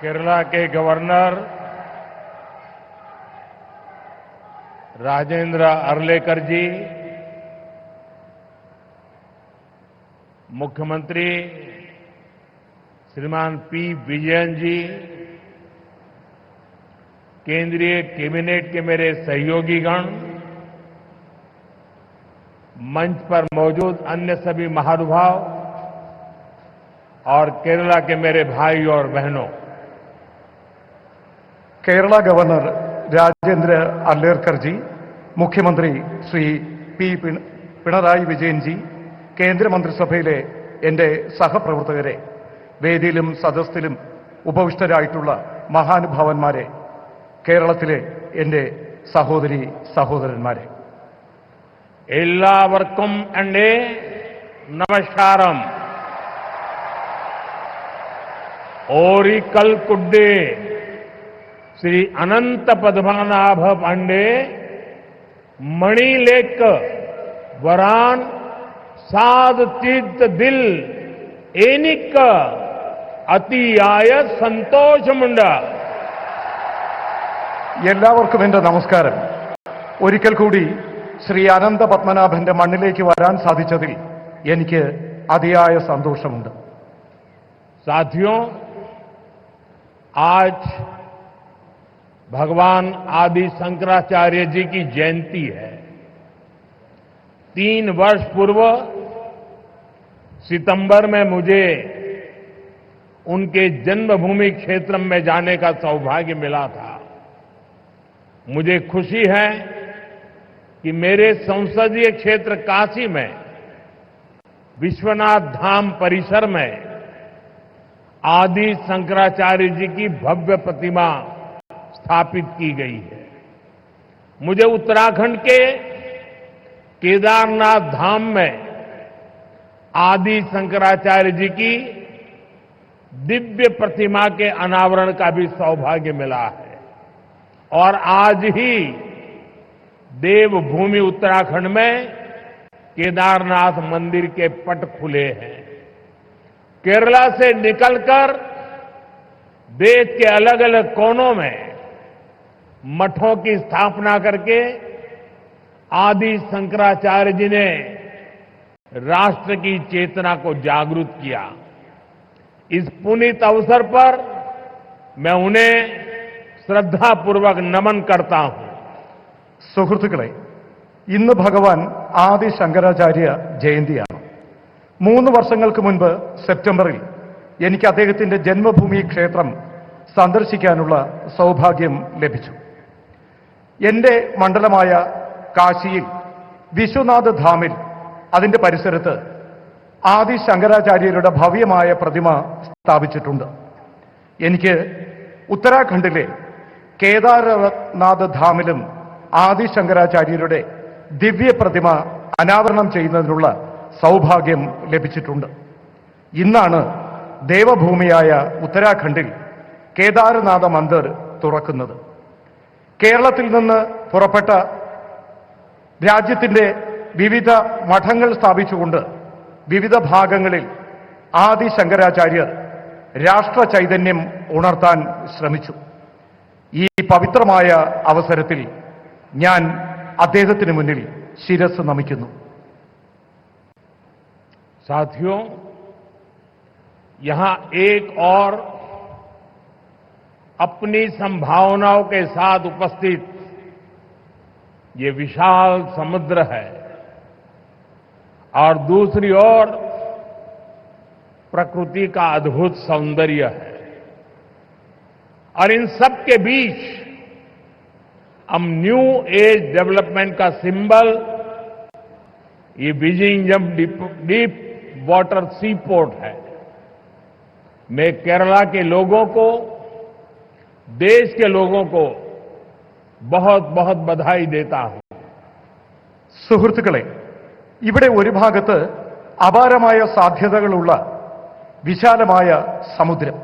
केरला के गवर्नर राजेंद्र अर्लेकर जी, मुख्यमंत्री श्रीमान पी विजयन जी, केंद्रीय कैबिनेट के मेरे सहयोगीगण, मंच पर मौजूद अन्य सभी महानुभाव और केरला के मेरे भाई और बहनों, കേരള ഗവർണർ രാജേന്ദ്ര അർലേക്കർ ജി, മുഖ്യമന്ത്രി ശ്രീ പി പിണറായി വിജയൻ ജി, കേന്ദ്രമന്ത്രിസഭയിലെ എന്റെ സഹപ്രവർത്തകരെ, വേദിയിലും സദസ്സിലും ഉപവിഷ്ടരായിട്ടുള്ള മഹാനുഭാവന്മാരെ, കേരളത്തിലെ എന്റെ സഹോദരി സഹോദരന്മാരെ, എല്ലാവർക്കും എന്റെ നമസ്കാരം. ओरिकल कुड्डे श्री अनंत पद्मनाभ पांडे मणिलेक वरान साध तीर्थ दिल एनिक अतियाय സന്തോഷമുണ്ട. എല്ലാവർക്കും എന്റെ നമസ്കാരം. ഒരിക്കൽ കൂടി ശ്രീ അനന്ത പത്മനാഭന്റെ മണ്ണിലേക്ക് വരാൻ സാധിച്ചതിൽ എനിക്ക് അതിയായ സന്തോഷമുണ്ട്. साथियों, आज भगवान आदि शंकराचार्य जी की जयंती है. 3 वर्ष पूर्व सितंबर में मुझे उनके जन्मभूमि क्षेत्र में जाने का सौभाग्य मिला था. मुझे खुशी है कि मेरे संसदीय क्षेत्र काशी में विश्वनाथ धाम परिसर में आदि शंकराचार्य जी की भव्य प्रतिमा स्थापित की गई है. मुझे उत्तराखंड के केदारनाथ धाम में आदि शंकराचार्य जी की दिव्य प्रतिमा के अनावरण का भी सौभाग्य मिला है. और आज ही देवभूमि उत्तराखंड में केदारनाथ मंदिर के पट खुले हैं. केरला से निकलकर देश के अलग अलग कोनों में मठों की स्थापना करके आदि शंकराचार्य जी ने राष्ट्र की चेतना को जागृत किया. इस पुनीत अवसर पर मैं उन्हें श्रद्धापूर्वक नमन करता हूं. സുഹൃത്തുക്കളെ, ഇന്ന് ഭഗവാൻ ആദി ശങ്കരാചാര്യ ജയന്തിയാണ്. 3 വർഷങ്ങൾക്ക് മുൻപ് സെപ്റ്റംബറിൽ എനിക്ക് അദ്ദേഹത്തിന്റെ ജന്മഭൂമി ക്ഷേത്രം സന്ദർശിക്കാനുള്ള സൗഭാഗ്യം ലഭിച്ചു. എന്റെ മണ്ഡലമായ കാശിയിൽ വിശ്വനാഥ് ധാമിൽ അതിന്റെ പരിസരത്ത് ആദി ശങ്കരാചാര്യരുടെ ഭവ്യമായ പ്രതിമ സ്ഥാപിച്ചിട്ടുണ്ട്. എനിക്ക് ഉത്തരാഖണ്ഡിലെ കേദാരനാഥ് ധാമിലും ആദി ശങ്കരാചാര്യരുടെ ദിവ്യ പ്രതിമ അനാവരണം ചെയ്യുന്നതിനുള്ള സൗഭാഗ്യം ലഭിച്ചിട്ടുണ്ട്. ഇന്നാണ് ദേവഭൂമിയായ ഉത്തരാഖണ്ഡിൽ കേദാരനാഥ മന്ദിർ തുറക്കുന്നത്. കേരളത്തിൽ നിന്ന് പുറപ്പെട്ട രാജ്യത്തിന്റെ വിവിധ മഠങ്ങൾ സ്ഥാപിച്ചുകൊണ്ട് വിവിധ ഭാഗങ്ങളിൽ ആദി ശങ്കരാചാര്യർ രാഷ്ട്ര ചൈതന്യം ഉണർത്താൻ ശ്രമിച്ചു. ഈ പവിത്രമായ അവസരത്തിൽ ഞാൻ അദ്ദേഹത്തിന് മുന്നിൽ ശിരസ് നമിക്കുന്നു. साथियों, यहां एक और अपनी संभावनाओं के साथ उपस्थित ये विशाल समुद्र है और दूसरी ओर प्रकृति का अद्भुत सौंदर्य है. और इन सब के बीच हम न्यू एज डेवलपमेंट का सिंबल ये विजिंगम डीप वाटर सी पोर्ट है. मैं केरला के लोगों को, देश के लोगों को बहुत बहुत बधाई देता हूं. സുഹൃത്തുക്കളെ, ഇവിടെ ഒരു ഭാഗത്ത് അപാരമായ സാധ്യതകളുള്ള വിശാലമായ സമുദ്രം,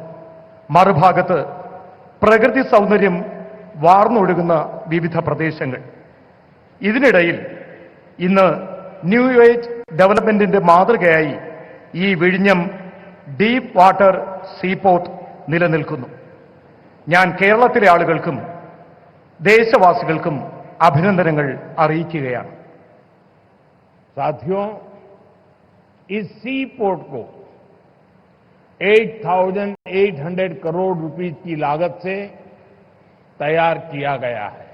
മറുഭാഗത്ത് പ്രകൃതി സൗന്ദര്യം വാർന്നൊഴുകുന്ന വിവിധ പ്രദേശങ്ങൾ. ഇതിനിടയിൽ ഇന്ന് ന്യൂ ഏജ് ഡെവലപ്മെന്റിന്റെ മാതൃകയായി ഈ വിഴിഞ്ഞം ഡീപ്പ് വാട്ടർ സീപോർട്ട് നിലനിൽക്കുന്നു. ഞാൻ കേരളത്തിലെ ആളുകൾക്കും ദേശവാസികൾക്കും അഭിനന്ദനങ്ങൾ അറിയിക്കുകയാണ്. साथियों, इस सी पोर्ट को 8,800 करोड़ रुपीस की लागत से तैयार किया गया है.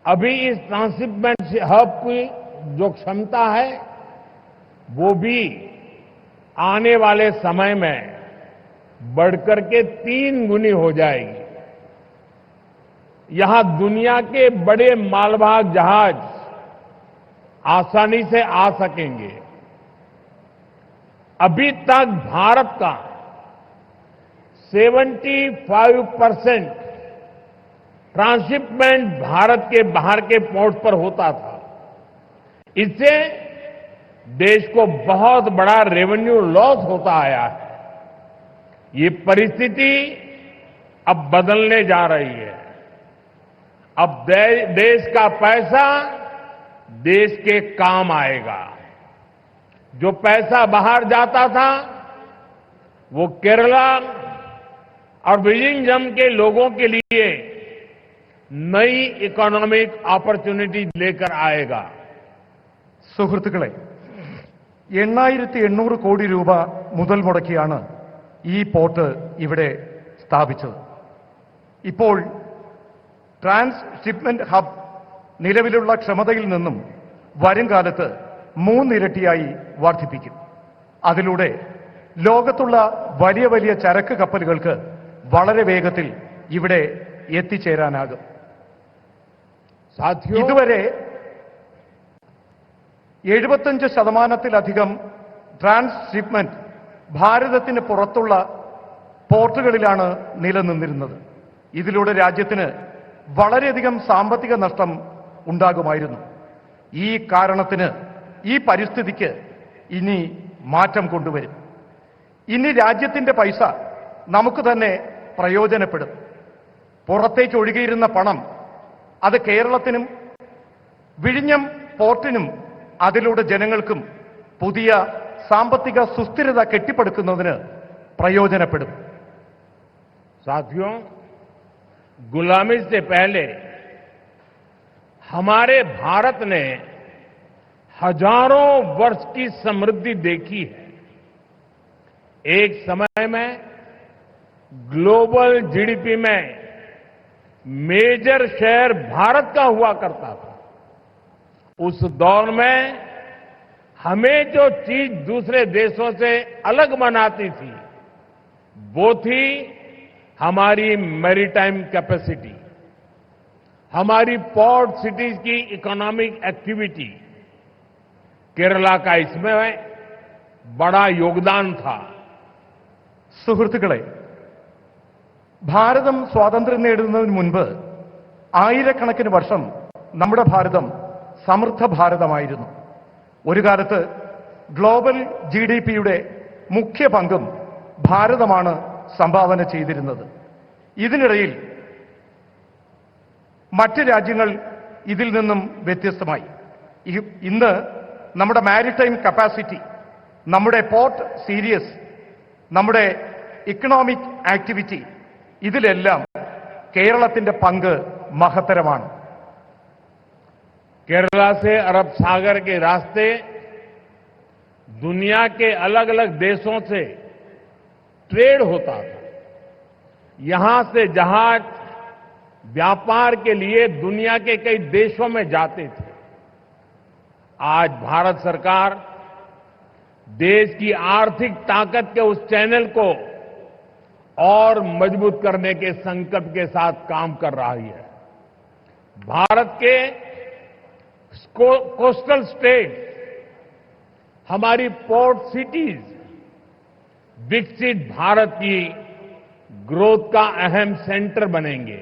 अभी इस ट्रांसशिपमेंट हब की जो क्षमता है वो भी आने वाले समय में बढ़कर के 3 गुनी हो जाएगी. यहां दुनिया के बड़े मालवाहक जहाज आसानी से आ सकेंगे. अभी तक भारत का 75% ट्रांसशिपमेंट भारत के बाहर के पोर्ट पर होता था. इससे देश को बहुत बड़ा रेवेन्यू लॉस होता आया है. ये परिस्थिति अब बदलने जा रही है. अब देश का पैसा देश के काम आएगा. जो पैसा बाहर जाता था वो केरला और विलिंगम के लोगों के लिए नई इकोनॉमिक अपॉर्चुनिटी लेकर आएगा. സുഹൃത്തുക്കളെ, 8,800 കോടി രൂപ മുതൽ മുടക്കിയാണ് ഈ പോർട്ട് ഇവിടെ സ്ഥാപിച്ചത്. ഇപ്പോൾ ട്രാൻസ്ഷിപ്മെന്റ് ഹബ് നിലവിലുള്ള ക്ഷമതയിൽ നിന്നും വരും കാലത്ത് 3 ഇരട്ടിയായി വർദ്ധിപ്പിക്കും. അതിലൂടെ ലോകത്തുള്ള വലിയ വലിയ ചരക്ക് കപ്പലുകൾക്ക് വളരെ വേഗത്തിൽ ഇവിടെ എത്തിച്ചേരാനാകും. ഇതുവരെ 75%-ലധികം ട്രാൻസ്ഷിപ്മെന്റ് ഭാരതത്തിന് പുറത്തുള്ള പോർട്ടുകളിലാണ് നിലനിന്നിരുന്നത്. ഇതിലൂടെ രാജ്യത്തിന് വളരെയധികം സാമ്പത്തിക നഷ്ടം ഉണ്ടാകുമായിരുന്നു. ഈ കാരണത്തിന്, ഈ പരിസ്ഥിതിക്ക് ഇനി മാറ്റം കൊണ്ടുവരും. ഇനി രാജ്യത്തിന്റെ പൈസ നമുക്ക് തന്നെ പ്രയോജനപ്പെടും. പുറത്തേക്ക് ഒഴുകിയിരുന്ന പണം അത് കേരളത്തിനും വിഴിഞ്ഞം പോർട്ടിനും അതിലൂടെ ജനങ്ങൾക്കും പുതിയ സാമ്പത്തിക സുസ്ഥിരത കെട്ടിപ്പടുക്കുന്നതിന് പ്രയോജനപ്പെടും. साथियों, गुलामी से पहले हमारे भारत ने हजारों वर्ष की समृद्धि देखी है. एक समय में ग्लोबल जीडीपी में मेजर शेयर भारत का हुआ करता था. उस दौर में हमें जो चीज दूसरे देशों से अलग बनाती थी वो थी हमारी मैरीटाइम कैपेसिटी, हमारी पोर्ट सिटीज की इकोनॉमिक एक्टिविटी. केरला का इसमें बड़ा योगदान था. സുഹൃത്തുക്കളെ, ഭാരതം സ്വാതന്ത്ര്യം നേടുന്നതിന് മുൻപ് ആയിരക്കണക്കിന് വർഷം നമ്മുടെ ഭാരതം സമൃദ്ധ ഭാരതമായിരുന്നു. ഒരു കാലത്ത് ഗ്ലോബൽ ജിഡിപിയുടെ മുഖ്യ പങ്കും ഭാരതമാണ് സംഭാവന ചെയ്തിരുന്നത്. ഇതിനിടയിൽ മറ്റ് രാജ്യങ്ങൾ ഇതിൽ നിന്നും വ്യത്യസ്തമായി. ഇന്ന് നമ്മുടെ മാരിടൈം കപ്പാസിറ്റി, നമ്മുടെ പോർട്ട് സീരീസ്, നമ്മുടെ ഇക്കണോമിക് ആക്ടിവിറ്റി, ഇതിലെല്ലാം കേരളത്തിന്റെ പങ്ക് മഹത്തരമാണ്. केरला से अरब सागर के रास्ते दुनिया के अलग अलग देशों से ट्रेड होता था. यहां से जहाज व्यापार के लिए दुनिया के कई देशों में जाते थे. आज भारत सरकार देश की आर्थिक ताकत के उस चैनल को और मजबूत करने के संकल्प के साथ काम कर रही है. भारत के कोस्टल स्टेट, हमारी पोर्ट सिटीज विकसित भारत की ग्रोथ का अहम सेंटर बनेंगे.